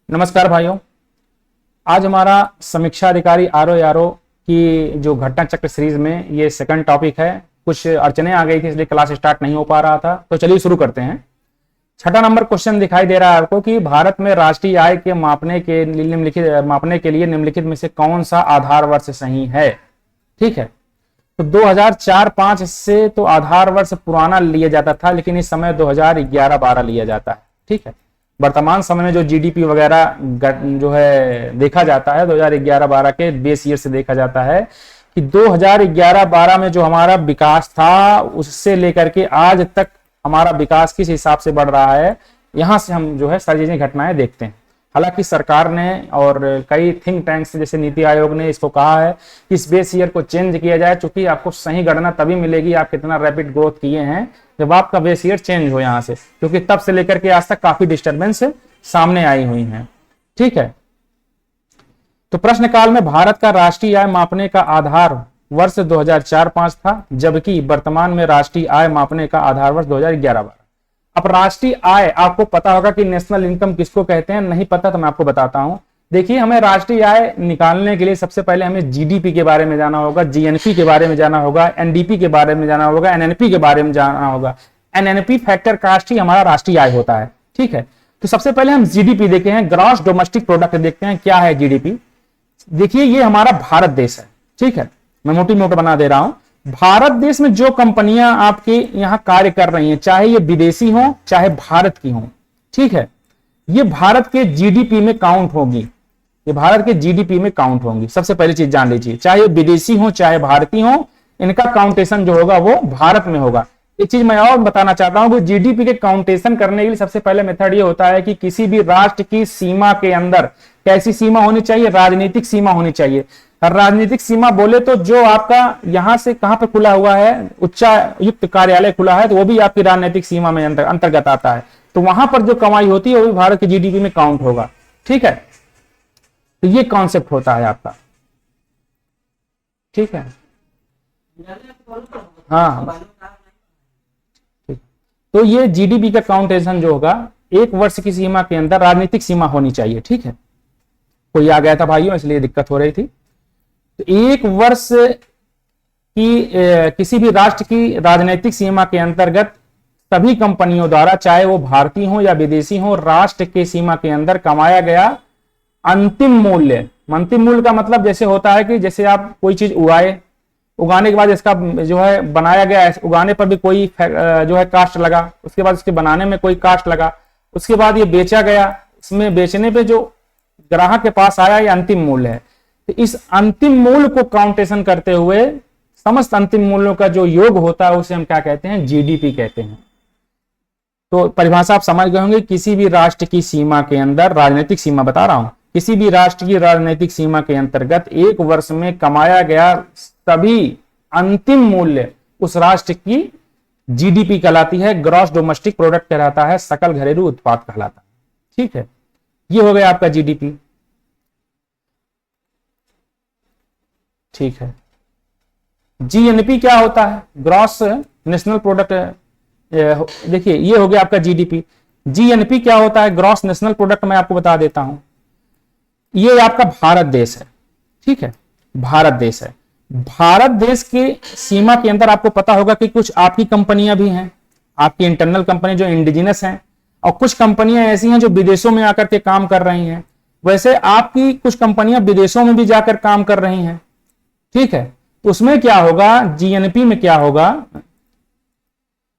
नमस्कार भाइयों। आज हमारा समीक्षा अधिकारी आरओ की जो घटना चक्र सीरीज में ये सेकंड टॉपिक है। कुछ अड़चने आ गई थी इसलिए क्लास स्टार्ट नहीं हो पा रहा था, तो चलिए शुरू करते हैं। छठा नंबर क्वेश्चन दिखाई दे रहा है आपको कि भारत में राष्ट्रीय आय के मापने के लिए निम्नलिखित में से कौन सा आधार वर्ष सही है। ठीक है, तो 2004-05 से तो आधार वर्ष पुराना लिया जाता था, लेकिन इस समय 2011-12 लिया जाता है। ठीक है, वर्तमान समय में जो जीडीपी वगैरह जो है देखा जाता है 2011-12 के बेस ईयर से देखा जाता है कि 2011-12 में जो हमारा विकास था उससे लेकर के आज तक हमारा विकास किस हिसाब से बढ़ रहा है, यहां से हम जो है सारी चीजें घटनाएं देखते हैं। हालांकि सरकार ने और कई थिंक टैंक्स जैसे नीति आयोग ने इसको कहा है कि इस बेस ईयर को चेंज किया जाए, चूंकि आपको सही गणना तभी मिलेगी आप कितना रैपिड ग्रोथ किए हैं जब आपका बेस ईयर चेंज हो यहां से, क्योंकि तब से लेकर के आज तक काफी डिस्टर्बेंस सामने आई हुई हैं। ठीक है, तो प्रश्नकाल में भारत का राष्ट्रीय आय मापने का आधार वर्ष 2004-05 था, जबकि वर्तमान में राष्ट्रीय आय मापने का आधार वर्ष 2011-12। अब राष्ट्रीय आय आपको पता होगा कि नेशनल इनकम किसको कहते हैं, नहीं पता तो मैं आपको बताता हूं। देखिए, हमें राष्ट्रीय आय निकालने के लिए सबसे पहले हमें जीडीपी के बारे में जाना होगा, जीएनपी के बारे में जाना होगा, एनडीपी के बारे में जाना होगा, एनएनपी के बारे में जाना होगा। एनएनपी फैक्टर कास्ट ही हमारा राष्ट्रीय आय होता है। ठीक है, तो सबसे पहले हम जीडीपी देखते हैं, ग्रॉस डोमेस्टिक प्रोडक्ट देखते हैं क्या है जीडीपी। देखिए, ये हमारा भारत देश है। ठीक है, मैं मोटी मोटी बना दे रहा हूं। भारत देश में जो कंपनियां आपके यहां कार्य कर रही हैं, चाहे ये विदेशी हो चाहे भारत की हो, ठीक है, ये भारत के जीडीपी में काउंट होगी, ये भारत के जीडीपी में काउंट होंगी। सबसे पहली चीज जान लीजिए, चाहे विदेशी हो चाहे भारतीय हो, इनका काउंटेशन जो होगा वो भारत में होगा। एक चीज मैं और बताना चाहता हूं कि जीडीपी के काउंटेशन करने के लिए सबसे पहले मेथड ये होता है कि किसी भी राष्ट्र की सीमा के अंदर कैसी सीमा होनी चाहिए, राजनीतिक सीमा होनी चाहिए। राजनीतिक सीमा बोले तो जो आपका यहां से कहां पे खुला हुआ है, उच्चायुक्त कार्यालय खुला है, तो वो भी आपकी राजनीतिक सीमा में अंतर्गत आता है। तो वहां पर जो कमाई होती है वो भी भारत के जीडीपी में काउंट होगा। ठीक है, तो ये कॉन्सेप्ट होता है आपका। ठीक है, हाँ, ठीक। तो ये जीडीपी का काउंटेशन जो होगा एक वर्ष की सीमा के अंदर राजनीतिक सीमा होनी चाहिए। ठीक है, कोई आ गया था भाइयों इसलिए दिक्कत हो रही थी। तो एक वर्ष की किसी भी राष्ट्र की राजनीतिक सीमा के अंतर्गत सभी कंपनियों द्वारा, चाहे वो भारतीय हो या विदेशी हो, राष्ट्र के सीमा के अंदर कमाया गया अंतिम मूल्य। अंतिम मूल्य का मतलब जैसे होता है कि जैसे आप कोई चीज उगाए, उगाने के बाद इसका जो है बनाया गया, उगाने पर भी कोई जो है कास्ट लगा, उसके बाद उसके बनाने में कोई कास्ट लगा, उसके बाद ये बेचा गया, इसमें बेचने पे जो ग्राहक के पास आया ये अंतिम मूल्य है। तो इस अंतिम मूल्य को काउंटेशन करते हुए समस्त अंतिम मूल्यों का जो योग होता है उसे हम क्या कहते हैं, जीडीपी कहते हैं। तो परिभाषा आप समझ गए होंगे, किसी भी राष्ट्र की सीमा के अंदर, राजनीतिक सीमा बता रहा हूं, किसी भी राष्ट्र की राजनीतिक सीमा के अंतर्गत एक वर्ष में कमाया गया सभी अंतिम मूल्य उस राष्ट्र की जीडीपी कहलाती है, ग्रॉस डोमेस्टिक प्रोडक्ट कहलाता है, सकल घरेलू उत्पाद कहलाता है। ठीक है, ये हो गया आपका जीडीपी। ठीक है, जीएनपी क्या होता है, ग्रॉस नेशनल प्रोडक्ट। देखिए, ये हो गया आपका जीडीपी। जीएनपी क्या होता है, ग्रॉस नेशनल प्रोडक्ट, मैं आपको बता देता हूं। ये आपका भारत देश है। ठीक है, भारत देश है। भारत देश के सीमा के अंदर आपको पता होगा कि कुछ आपकी कंपनियां भी हैं, आपकी इंटरनल कंपनी जो इंडिजिनस हैं, और कुछ कंपनियां ऐसी हैं जो विदेशों में आकर के काम कर रही हैं। वैसे आपकी कुछ कंपनियां विदेशों में भी जाकर काम कर रही हैं। ठीक है, उसमें क्या होगा, जीएनपी में क्या होगा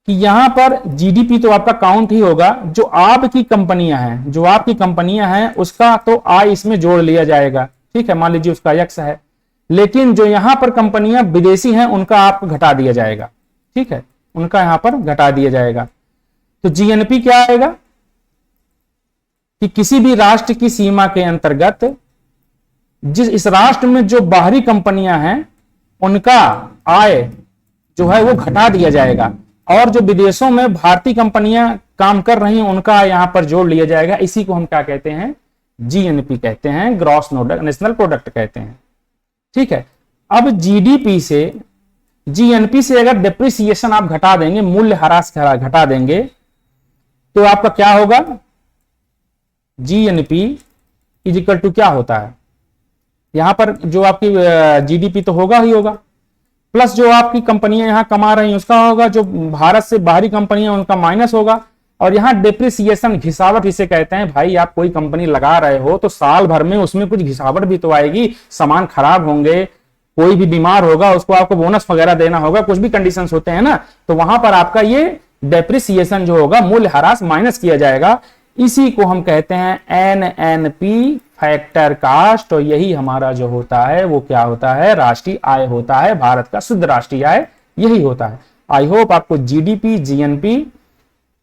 कि यहां पर जीडीपी तो आपका काउंट ही होगा, जो आपकी कंपनियां हैं, जो आपकी कंपनियां हैं उसका तो आय इसमें जोड़ लिया जाएगा। ठीक है, मान लीजिए उसका यक्स है, लेकिन जो यहां पर कंपनियां विदेशी हैं उनका आपको घटा दिया जाएगा। ठीक है, उनका यहां पर घटा दिया जाएगा। तो जीएनपी क्या आएगा कि किसी भी राष्ट्र की सीमा के अंतर्गत जिस इस राष्ट्र में जो बाहरी कंपनियां हैं उनका आय जो है वो घटा दिया जाएगा, और जो विदेशों में भारतीय कंपनियां काम कर रही हैं उनका यहां पर जोड़ लिया जाएगा। इसी को हम क्या कहते हैं, जीएनपी कहते हैं, ग्रॉस नेशनल प्रोडक्ट कहते हैं। ठीक है, अब जीडीपी से, जीएनपी से अगर डिप्रिसिएशन आप घटा देंगे, मूल्य ह्रास घटा देंगे, तो आपका क्या होगा, जीएनपी इज इक्वल टू क्या होता है, यहां पर जो आपकी जीडीपी तो होगा ही होगा, प्लस जो आपकी कंपनियां यहां कमा रही हैं उसका होगा, जो भारत से बाहरी कंपनियां उनका माइनस होगा, और यहां डिप्रिसिएशन घिसावट इसे कहते हैं। भाई आप कोई कंपनी लगा रहे हो तो साल भर में उसमें कुछ घिसावट भी तो आएगी, सामान खराब होंगे, कोई भी बीमार होगा उसको आपको बोनस वगैरह देना होगा, कुछ भी कंडीशंस होते हैं ना, तो वहां पर आपका ये डेप्रिसिएशन जो होगा, मूल्य ह्रास माइनस किया जाएगा। इसी को हम कहते हैं एनएनपी फैक्टर कास्ट, और यही हमारा जो होता है वो क्या होता है, राष्ट्रीय आय होता है, भारत का शुद्ध राष्ट्रीय आय यही होता है। आई होप आपको जीडीपी, जीएनपी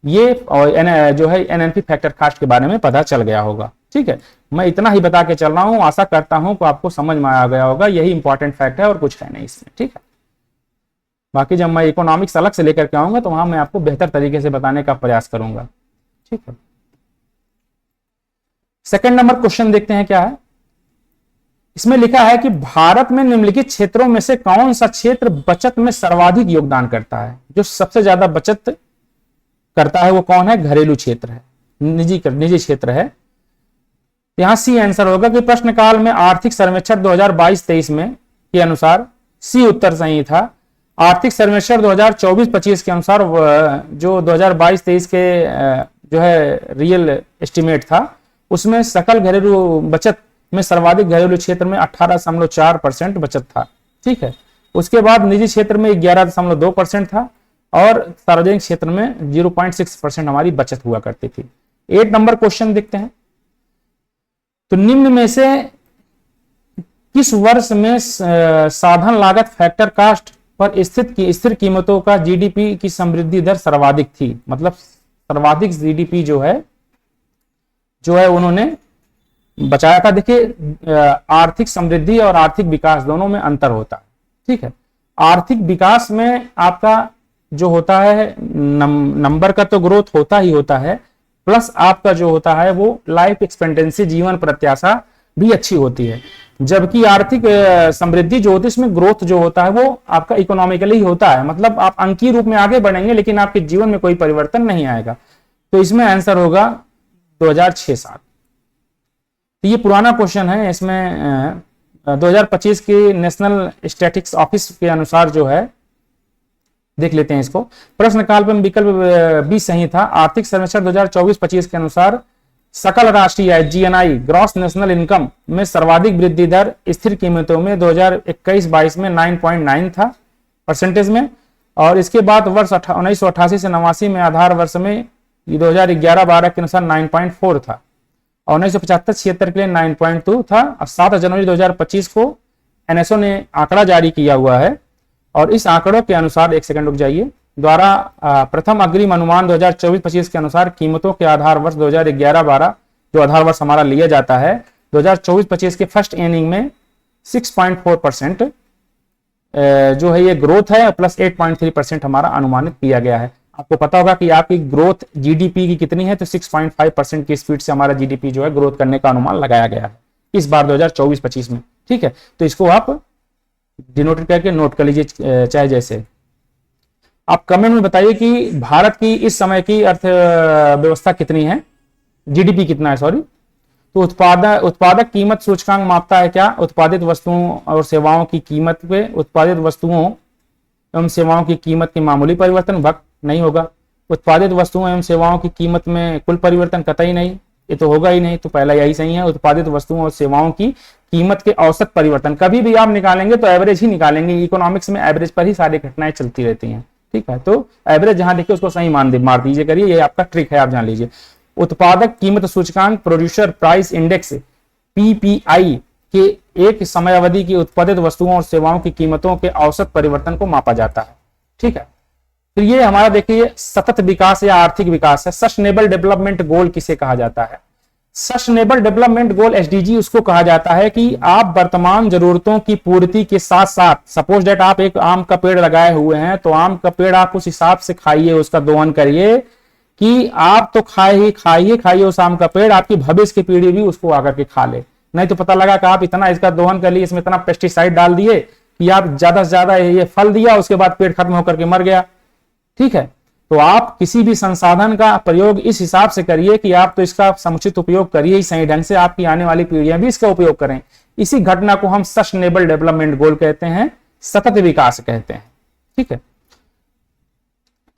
ये और जो है एनएनपी फैक्टर कास्ट के बारे में पता चल गया होगा। ठीक है, मैं इतना ही बता के चल रहा हूं, आशा करता हूं कि आपको समझ में आ गया होगा, यही इंपॉर्टेंट फैक्ट है और कुछ है नहीं इसमें। ठीक है, बाकी जब मैं इकोनॉमिक्स अलग से लेकर के आऊंगा तो वहां मैं आपको बेहतर तरीके से बताने का प्रयास करूंगा। ठीक है, सेकंड नंबर क्वेश्चन देखते हैं क्या है। इसमें लिखा है कि भारत में निम्नलिखित क्षेत्रों में से कौन सा क्षेत्र बचत में सर्वाधिक योगदान करता है। जो सबसे ज्यादा बचत करता है वो कौन है, घरेलू क्षेत्र है, निजी क्षेत्र है। यहां सी आंसर होगा कि प्रश्नकाल में आर्थिक सर्वेक्षण 2022-23 में के अनुसार सी उत्तर सही था। आर्थिक सर्वेक्षण 2024-25 के अनुसार जो 2022-23 के जो है रियल एस्टिमेट था, उसमें सकल घरेलू बचत में सर्वाधिक घरेलू क्षेत्र में 18.4% बचत था। ठीक है, उसके बाद निजी क्षेत्र में 11.2% था और सार्वजनिक क्षेत्र में 0.6% हमारी बचत हुआ करती थी। 8 नंबर क्वेश्चन देखते हैं। तो निम्न में से किस वर्ष में साधन लागत फैक्टर कास्ट पर स्थित की स्थिर कीमतों का जीडीपी की समृद्धि दर सर्वाधिक थी। मतलब सर्वाधिक जीडीपी जो है उन्होंने बचाया था। देखिए आर्थिक समृद्धि और आर्थिक विकास दोनों में अंतर होता है। ठीक है, आर्थिक विकास में आपका जो होता है नंबर का तो ग्रोथ होता ही होता है, प्लस आपका जो होता है वो लाइफ एक्सपेक्टेंसी, जीवन प्रत्याशा भी अच्छी होती है। जबकि आर्थिक समृद्धि जो होती है इसमें ग्रोथ जो होता है वो आपका इकोनॉमिकली होता है, मतलब आप अंकीय रूप में आगे बढ़ेंगे लेकिन आपके जीवन में कोई परिवर्तन नहीं आएगा। तो इसमें आंसर होगा 2006-07। तो ये पुराना क्वेश्चन है। इसमें 2025 की नेशनल स्टैटिस्टिक्स ऑफिस के अनुसार जो है, देख लेते हैं इसको। प्रश्नकाल में विकल्प बी सही था। आर्थिक सर्वेक्षण 2024-25 के अनुसार सकल राष्ट्रीय आय जीएनआई, ग्रॉस नेशनल इनकम में सर्वाधिक वृद्धि दर स्थिर कीमतों में 2021-22 में 9.9 था परसेंटेज में, और इसके बाद वर्ष 1988 से 89 में आधार वर्ष में 2011-12 के अनुसार 9.4 था, और 1975-76 के लिए 9.2 था, और 7 जनवरी 2025 को एनएसओ ने आंकड़ा जारी किया हुआ है, और इस आंकड़ों के अनुसार, एक सेकंड रुक जाइए, द्वारा प्रथम अग्रिम अनुमान 2024-25 के अनुसार कीमतों के आधार वर्ष 2011-12 जो आधार वर्ष हमारा लिया जाता है, 2024-25 के फर्स्ट इनिंग में 6.4% जो है ये ग्रोथ है, प्लस 8.3% हमारा अनुमानित किया गया है। आपको पता होगा कि आपकी ग्रोथ जीडीपी की कितनी है, तो 6.5% की स्पीड से हमारा जीडीपी जो है ग्रोथ करने का अनुमान लगाया गया है इस बार 2024-25 में। ठीक है, तो इसको आप डिनोटेड करके नोट कर लीजिए चाहे जैसे। आप कमेंट में बताइए कि भारत की इस समय की अर्थव्यवस्था कितनी है, जीडीपी कितना है, सॉरी। तो उत्पादक कीमत सूचकांक मापता है क्या, उत्पादित वस्तुओं और सेवाओं की कीमत पे उत्पादित वस्तुओं एवं सेवाओं की कीमत के मामूली परिवर्तन वक्त नहीं होगा। उत्पादित वस्तुओं एवं सेवाओं की कीमत में कुल परिवर्तन कतई नहीं, ये तो होगा ही नहीं, तो पहला यही सही है। उत्पादित वस्तुओं और सेवाओं की कीमत के औसत परिवर्तन, कभी भी आप निकालेंगे तो एवरेज ही निकालेंगे, इकोनॉमिक्स में एवरेज पर ही सारी घटनाएं चलती रहती हैं। ठीक है, तो एवरेज जहां देखिए उसको सही मार दीजिए करिए, ये आपका ट्रिक है, आप जान लीजिए। उत्पादक कीमत सूचकांक प्रोड्यूसर प्राइस इंडेक्स पीपीआई के एक समयावधि की उत्पादित वस्तुओं और सेवाओं की कीमतों के औसत परिवर्तन को मापा जाता है। ठीक है, तो ये हमारा देखिए सतत विकास या आर्थिक विकास है। सस्टेनेबल डेवलपमेंट गोल किसे कहा जाता है, सस्टेनेबल डेवलपमेंट गोल एसडीजी उसको कहा जाता है कि आप वर्तमान जरूरतों की पूर्ति के साथ साथ, सपोज डेट आप एक आम का पेड़ लगाए हुए हैं, तो आम का पेड़ आप उस हिसाब से खाइए, उसका दोहन करिए कि आप तो खाइए उस आम का पेड़, आपकी भविष्य की पीढ़ी भी उसको आकर के खा ले। नहीं तो पता लगा कि आप इतना इसका दोहन कर लिए, इसमें इतना पेस्टिसाइड डाल दिए कि आप ज्यादा से ज्यादा ये फल दिया, उसके बाद पेड़ खत्म होकर के मर गया। ठीक है, तो आप किसी भी संसाधन का प्रयोग इस हिसाब से करिए कि आप तो इसका समुचित उपयोग करिए ही सही ढंग से, आपकी आने वाली पीढ़ियां भी इसका उपयोग करें। इसी घटना को हम सस्टेनेबल डेवलपमेंट गोल कहते हैं, सतत विकास कहते हैं। ठीक है,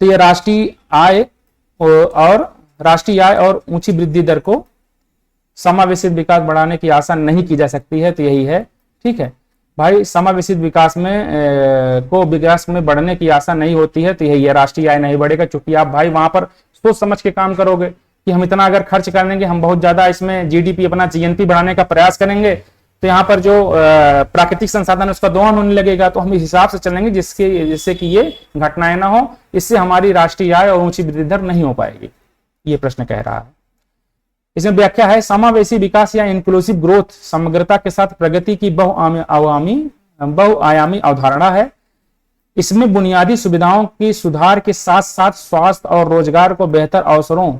तो ये राष्ट्रीय आय और ऊंची वृद्धि दर को समावेशित विकास बढ़ाने की आशा नहीं की जा सकती है, तो यही है। ठीक है भाई, समावेशित विकास में बढ़ने की आशा नहीं होती है, तो यही है, राष्ट्रीय आय नहीं बढ़ेगा। चूंकि आप भाई वहां पर सोच समझ के काम करोगे कि हम इतना अगर खर्च करेंगे, हम बहुत ज्यादा इसमें जीडीपी अपना जीएनपी बढ़ाने का प्रयास करेंगे, तो यहाँ पर जो प्राकृतिक संसाधन है उसका दोहन होने लगेगा। तो हम इस हिसाब से चलेंगे जिससे कि ये घटनाएं ना हो, इससे हमारी राष्ट्रीय आय और ऊंची वृद्धि दर नहीं हो पाएगी, ये प्रश्न कह रहा है। इसमें व्याख्या है, समावेशी विकास या इंक्लूसिव ग्रोथ समग्रता के साथ प्रगति की बहुआयामी अवधारणा है। इसमें बुनियादी सुविधाओं की सुधार के साथ साथ स्वास्थ्य और रोजगार को बेहतर अवसरों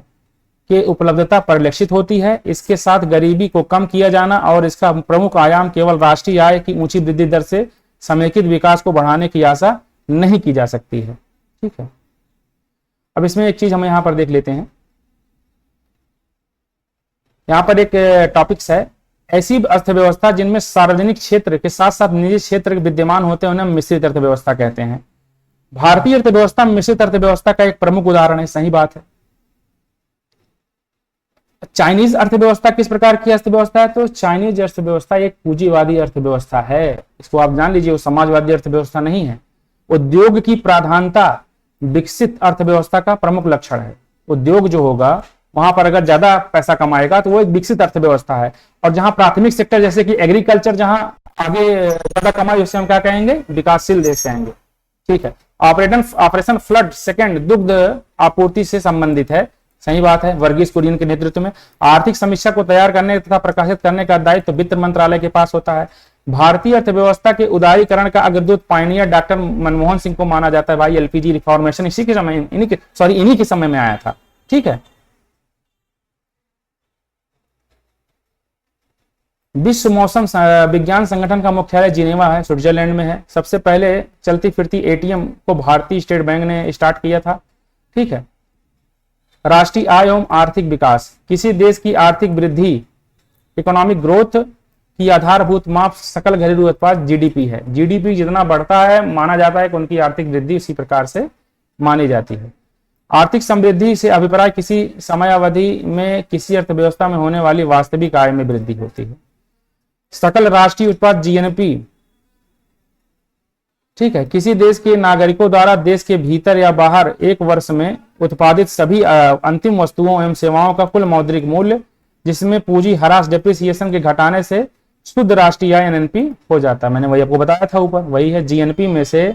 के उपलब्धता परिलक्षित होती है। इसके साथ गरीबी को कम किया जाना और इसका प्रमुख आयाम केवल राष्ट्रीय आय की ऊंची वृद्धि दर से समेकित विकास को बढ़ाने की आशा नहीं की जा सकती है। ठीक है, अब इसमें एक चीज हम यहां पर देख लेते हैं। यहां पर एक टॉपिक्स है, ऐसी अर्थव्यवस्था जिनमें सार्वजनिक क्षेत्र के साथ साथ निजी क्षेत्र विद्यमान होते हैं उन्हें मिश्रित अर्थव्यवस्था कहते हैं। भारतीय अर्थव्यवस्था मिश्रित अर्थव्यवस्था का एक प्रमुख उदाहरण है, सही बात है। चाइनीज अर्थव्यवस्था किस प्रकार की अर्थव्यवस्था है? तो चाइनीज अर्थव्यवस्था एक पूंजीवादी अर्थव्यवस्था है, इसको आप जान लीजिए, वो समाजवादी अर्थव्यवस्था नहीं है। उद्योग की प्राधान्यता विकसित अर्थव्यवस्था का प्रमुख लक्षण है। उद्योग जो होगा वहां पर अगर ज्यादा पैसा कमाएगा तो वो एक विकसित अर्थव्यवस्था है। और जहां प्राथमिक सेक्टर जैसे कि एग्रीकल्चर जहां आगे ज्यादा कमाई, उससे हम क्या कहेंगे? विकासशील देश कहेंगे। ठीक है, ऑपरेशन फ्लड सेकंड दुग्ध आपूर्ति से संबंधित है, सही बात है, वर्गीस कुरियन के नेतृत्व में। आर्थिक समीक्षा को तैयार करने तथा प्रकाशित करने का दायित्व वित्त मंत्रालय के पास होता है। भारतीय अर्थव्यवस्था के उदारीकरण का अग्रदूत पायनियर डॉक्टर मनमोहन सिंह को माना जाता है। भाई एलपीजी रिफॉर्मेशन इसी के समय, इन्हीं के समय में आया था। ठीक है, विश्व मौसम विज्ञान संगठन का मुख्यालय जिनेवा है, स्विट्जरलैंड में है। सबसे पहले चलती फिरती एटीएम को भारतीय स्टेट बैंक ने स्टार्ट किया था। ठीक है, राष्ट्रीय आय एवं आर्थिक विकास, किसी देश की आर्थिक वृद्धि इकोनॉमिक ग्रोथ की आधारभूत माप सकल घरेलू उत्पाद जीडीपी है। जीडीपी जितना बढ़ता है माना जाता है कि उनकी आर्थिक वृद्धि उसी प्रकार से मानी जाती है। आर्थिक समृद्धि से अभिप्राय किसी समयावधि में किसी अर्थव्यवस्था में होने वाली वास्तविक आय में वृद्धि होती है। सकल राष्ट्रीय उत्पाद जीएनपी, ठीक है, किसी देश के नागरिकों द्वारा देश के भीतर या बाहर एक वर्ष में उत्पादित सभी अंतिम वस्तुओं एवं सेवाओं का कुल मौद्रिक मूल्य, जिसमें पूंजी ह्रास डेप्रिसिएशन के घटाने से शुद्ध राष्ट्रीय आय एनएनपी हो जाता है। मैंने वही आपको बताया था ऊपर, वही है। जीएनपी में से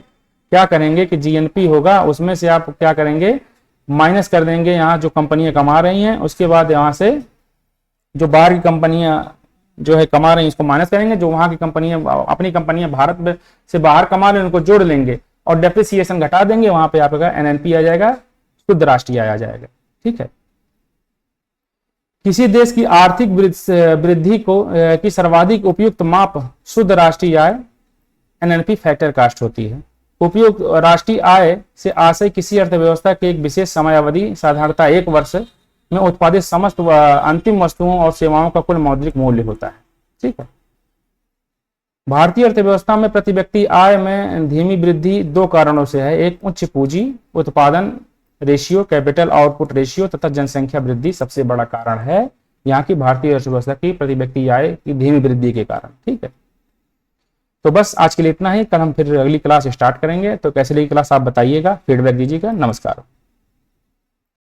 क्या करेंगे कि जीएनपी होगा, उसमें से आप क्या करेंगे? माइनस कर देंगे यहाँ जो कंपनियां कमा रही हैं, उसके बाद यहाँ से जो बाहर की कंपनियां जो है कमा रही हैं उसको माइनस करेंगे, जो वहां की कंपनियां अपनी कंपनियां भारत से बाहर कमा रही हैं उनको जोड़ लेंगे और डेप्रिसिएशन घटा देंगे, वहां पे आपका एनएनपी आ जाएगा, शुद्ध राष्ट्रीय आय आ जाएगा। ठीक है, किसी देश की आर्थिक वृद्धि को की सर्वाधिक उपयुक्त माप शुद्ध राष्ट्रीय आय एनएनपी फैक्टर कास्ट होती है। उपयुक्त राष्ट्रीय आय से आशय किसी अर्थव्यवस्था के एक विशेष समयावधि, साधारणतः एक वर्ष में उत्पादित समस्त अंतिम वस्तुओं और सेवाओं का कुल मौद्रिक मूल्य होता है। ठीक है, भारतीय अर्थव्यवस्था में प्रति व्यक्ति आय में धीमी वृद्धि दो कारणों से है। एक उच्च पूंजी उत्पादन रेशियो, कैपिटल आउटपुट रेशियो, तथा जनसंख्या वृद्धि सबसे बड़ा कारण है यहाँ की भारतीय अर्थव्यवस्था की प्रति व्यक्ति आय की धीमी वृद्धि के कारण। ठीक है, तो बस आज के लिए इतना ही। कल हम फिर अगली क्लास स्टार्ट करेंगे, तो कैसे लगी क्लास आप बताइएगा, फीडबैक दीजिएगा। नमस्कार।